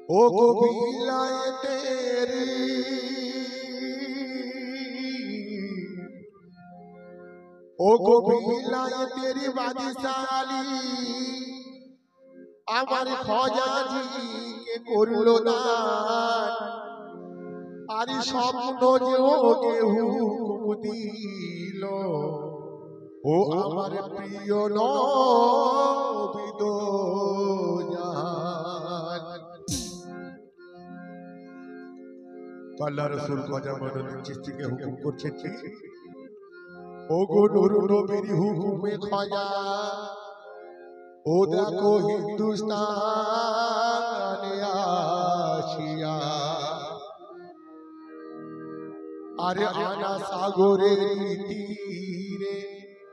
ओ को बिलाए तेरी ओ को बिलाए तेरी बादिशाली আমার খজাজিকে করলো দান আর স্বপ্ন যে ওকে হুকুম দিল ও আমার প্রিয় নবী দো জাহান আল্লাহ রাসূল খাজা মঈনুদ্দিন চিশতিকে হুকুম করছে কি ও গো নূর নবীর হুকুমে খাজা ও দেখো হিন্দুস্তানে আসিয়া আরে আনা সাগরের